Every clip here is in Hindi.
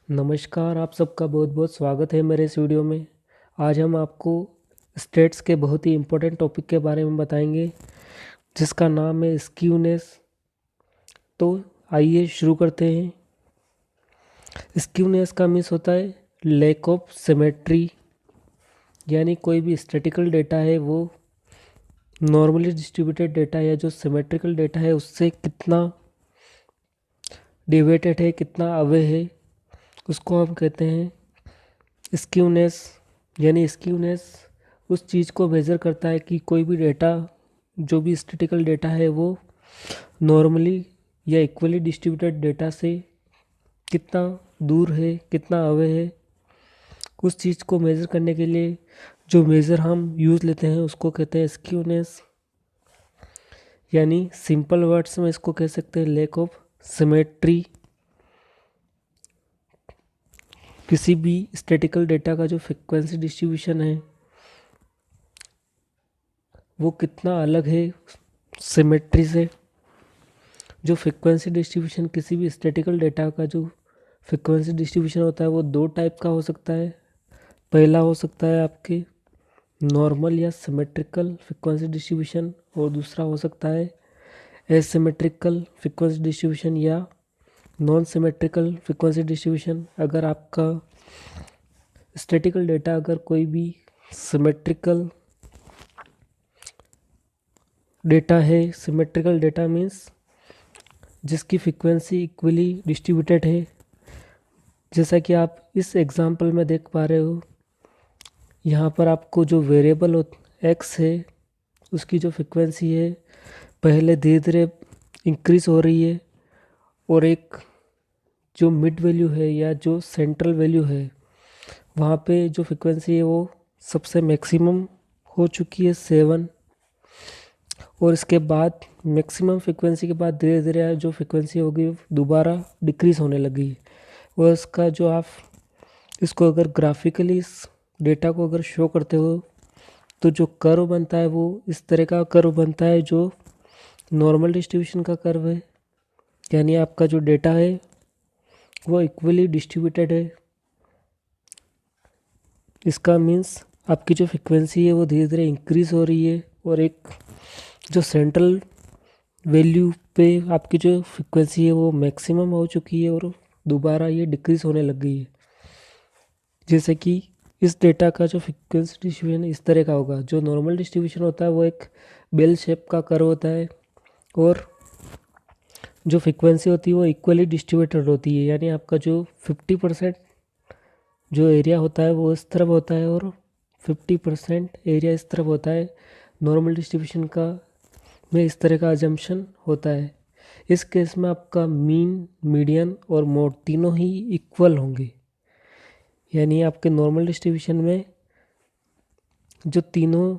नमस्कार, आप सबका बहुत बहुत स्वागत है मेरे इस वीडियो में। आज हम आपको स्टेट्स के बहुत ही इम्पोर्टेंट टॉपिक के बारे में बताएंगे, जिसका नाम है स्क्यूनेस। तो आइए शुरू करते हैं। स्क्यूनेस का मीन्स होता है लैक ऑफ सिमेट्री, यानी कोई भी स्टैटिकल डेटा है वो नॉर्मली डिस्ट्रीब्यूटेड डेटा या जो सिमेट्रिकल डेटा है उससे कितना डिवेटेड है, कितना अवे है, उसको हम कहते हैं स्क्यूनेस। यानी स्क्यूनेस उस चीज़ को मेज़र करता है कि कोई भी डेटा, जो भी स्टैटिकल डेटा है वो नॉर्मली या इक्वली डिस्ट्रीब्यूटेड डेटा से कितना दूर है, कितना अवे है। उस चीज़ को मेज़र करने के लिए जो मेज़र हम यूज़ लेते हैं उसको कहते हैं स्क्यूनेस। यानी सिंपल वर्ड्स में इसको कह सकते हैं लैक ऑफ सिमेट्री। किसी भी स्टैटिकल डेटा का जो फ्रीक्वेंसी डिस्ट्रीब्यूशन है वो कितना अलग है सिमेट्री से। जो फ्रीक्वेंसी डिस्ट्रीब्यूशन किसी भी स्टैटिकल डेटा का जो फ्रीक्वेंसी डिस्ट्रीब्यूशन होता है वो दो टाइप का हो सकता है। पहला हो सकता है आपके नॉर्मल या सिमेट्रिकल फ्रीक्वेंसी डिस्ट्रीब्यूशन, और दूसरा हो सकता है एसिमेट्रिकल फ्रीक्वेंसी डिस्ट्रीब्यूशन या नॉन सिमेट्रिकल फ्रीक्वेंसी डिस्ट्रीब्यूशन। अगर आपका स्टैटिकल डेटा अगर कोई भी सिमेट्रिकल डेटा है, सिमेट्रिकल डेटा मीन्स जिसकी फ्रीक्वेंसी इक्वली डिस्ट्रीब्यूटेड है, जैसा कि आप इस एग्जांपल में देख पा रहे हो। यहाँ पर आपको जो वेरिएबल एक्स है उसकी जो फ्रीक्वेंसी है पहले धीरे धीरे इंक्रीज हो रही है, और एक जो मिड वैल्यू है या जो सेंट्रल वैल्यू है वहाँ पे जो फ्रीक्वेंसी है वो सबसे मैक्सिमम हो चुकी है 7। और इसके बाद मैक्सिमम फ्रीक्वेंसी के बाद धीरे धीरे जो फ्रीक्वेंसी होगी दोबारा डिक्रीज होने लगी। और इसका जो आप इसको अगर ग्राफिकली इस डेटा को अगर शो करते हो तो जो कर्व बनता है वो इस तरह का कर्व बनता है जो नॉर्मल डिस्ट्रीब्यूशन का कर्व है। यानी आपका जो डेटा है वो इक्वली डिस्ट्रीब्यूटेड है। इसका मीन्स आपकी जो फ्रीक्वेंसी है वो धीरे धीरे इंक्रीज हो रही है, और एक जो सेंट्रल वैल्यू पे आपकी जो फ्रीक्वेंसी है वो मैक्सिमम हो चुकी है और दोबारा ये डिक्रीज होने लग गई है। जैसे कि इस डेटा का जो फ्रीक्वेंसी डिस्ट्रीब्यूशन इस तरह का होगा। जो नॉर्मल डिस्ट्रीब्यूशन होता है वो एक बेल शेप का कर्व होता है, और जो फ्रीक्वेंसी होती है वो इक्वली डिस्ट्रीब्यूटेड होती है। यानी आपका जो 50% जो एरिया होता है वो इस तरफ होता है और 50% एरिया इस तरफ होता है। नॉर्मल डिस्ट्रीब्यूशन का में इस तरह का अजम्पशन होता है। इस केस में आपका मीन, मीडियन और मोड तीनों ही इक्वल होंगे। यानी आपके नॉर्मल डिस्ट्रीब्यूशन में जो तीनों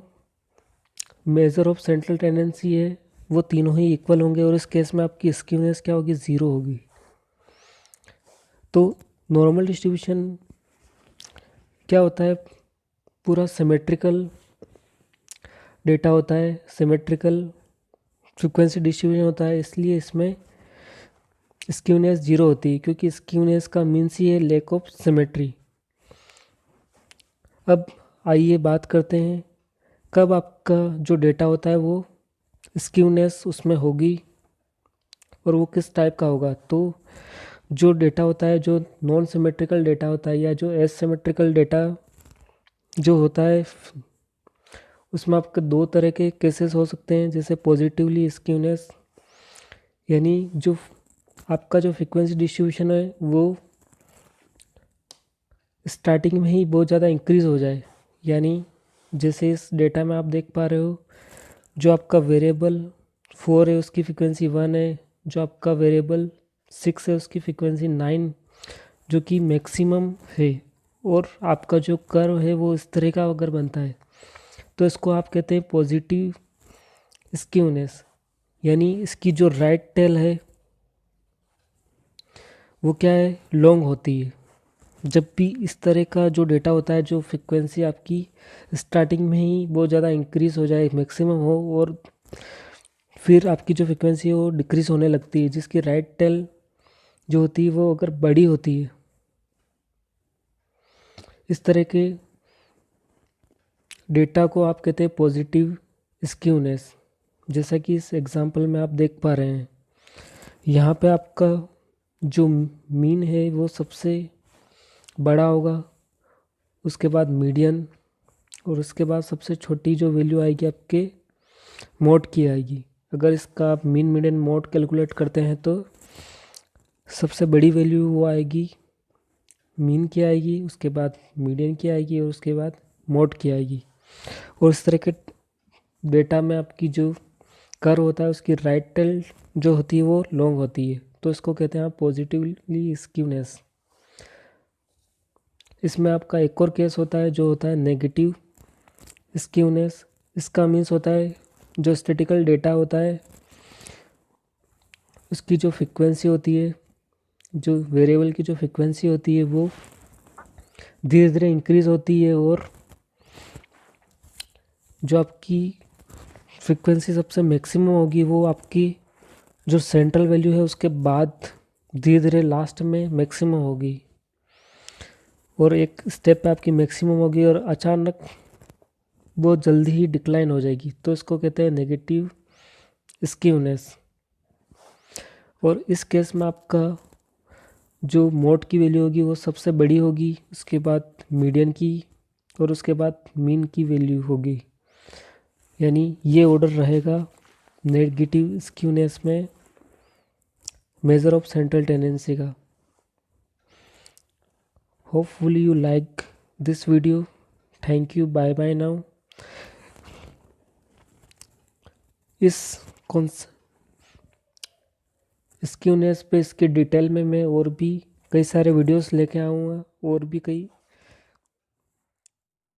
मेजर ऑफ सेंट्रल टेंडेंसी है वो तीनों ही इक्वल होंगे, और इस केस में आपकी स्क्यूनेस क्या होगी, ज़ीरो होगी। तो नॉर्मल डिस्ट्रीब्यूशन क्या होता है, पूरा सिमेट्रिकल डेटा होता है, सिमेट्रिकल फ्रीक्वेंसी डिस्ट्रीब्यूशन होता है, इसलिए इसमें स्क्यूनेस जीरो होती है, क्योंकि स्क्यूनेस का मीन्स ही है लैक ऑफ सिमेट्री। अब आइए बात करते हैं कब आपका जो डेटा होता है वो स्क्यूनेस उसमें होगी और वो किस टाइप का होगा। तो जो डेटा होता है, जो नॉन सिमेट्रिकल डेटा होता है या जो एसिमेट्रिकल डेटा जो होता है, उसमें आपके दो तरह के केसेस हो सकते हैं। जैसे पॉजिटिवली स्क्यूनेस, यानी जो आपका जो फ्रीक्वेंसी डिस्ट्रीब्यूशन है वो स्टार्टिंग में ही बहुत ज़्यादा इंक्रीज हो जाए। यानी जैसे इस डेटा में आप देख पा रहे हो, जो आपका वेरिएबल 4 है उसकी फ्रीक्वेंसी 1 है, जो आपका वेरिएबल 6 है उसकी फ्रीक्वेंसी 9, जो कि मैक्सिमम है। और आपका जो कर्व है वो इस तरह का अगर बनता है तो इसको आप कहते हैं पॉजिटिव स्क्यूनेस। यानी इसकी जो राइट टेल है वो क्या है, लॉन्ग होती है। जब भी इस तरह का जो डेटा होता है, जो फ्रीक्वेंसी आपकी स्टार्टिंग में ही बहुत ज़्यादा इंक्रीज हो जाए, मैक्सिमम हो, और फिर आपकी जो फ्रीक्वेंसी है वो डिक्रीज होने लगती है, जिसकी राइट टेल जो होती है वो अगर बड़ी होती है इस तरह के डेटा को आप कहते हैं पॉजिटिव स्क्यूनेस। जैसा कि इस एग्जांपल में आप देख पा रहे हैं, यहाँ पे आपका जो मीन है वो सबसे बड़ा होगा, उसके बाद मीडियन, और उसके बाद सबसे छोटी जो वैल्यू आएगी आपके मोड की आएगी। अगर इसका आप मीन मीडियन मोड कैलकुलेट करते हैं तो सबसे बड़ी वैल्यू वो आएगी, मीन की आएगी, उसके बाद मीडियन की आएगी, और उसके बाद मोड की आएगी। और इस तरह के डेटा में आपकी जो कर्व होता है उसकी राइट टेल जो होती है वो लॉन्ग होती है, तो इसको कहते हैं पॉजिटिवली स्क्यूनेस। इसमें आपका एक और केस होता है जो होता है नेगेटिव स्क्यूनेस। इसका मीन्स होता है जो स्टैटिकल डेटा होता है उसकी जो फ्रीक्वेंसी होती है, जो वेरिएबल की जो फ्रीक्वेंसी होती है वो धीरे धीरे इंक्रीज होती है, और जो आपकी फ्रीक्वेंसी सबसे मैक्सिमम होगी वो आपकी जो सेंट्रल वैल्यू है उसके बाद धीरे धीरे लास्ट में मैक्सिमम होगी, और एक स्टेप पे आपकी मैक्सिमम होगी और अचानक वो जल्दी ही डिक्लाइन हो जाएगी, तो इसको कहते हैं नेगेटिव स्क्यूनेस। और इस केस में आपका जो मोड की वैल्यू होगी वो सबसे बड़ी होगी, उसके बाद मीडियन की, और उसके बाद मीन की वैल्यू होगी। यानी ये ऑर्डर रहेगा नेगेटिव स्क्यूनेस में मेजर ऑफ सेंट्रल टेंडेंसी का। Hopefully you like this video. Thank you, bye bye now. इस स्क्यूनेस पे इसके डिटेल में मैं और भी कई सारे वीडियोस लेके आऊँगा, और भी कई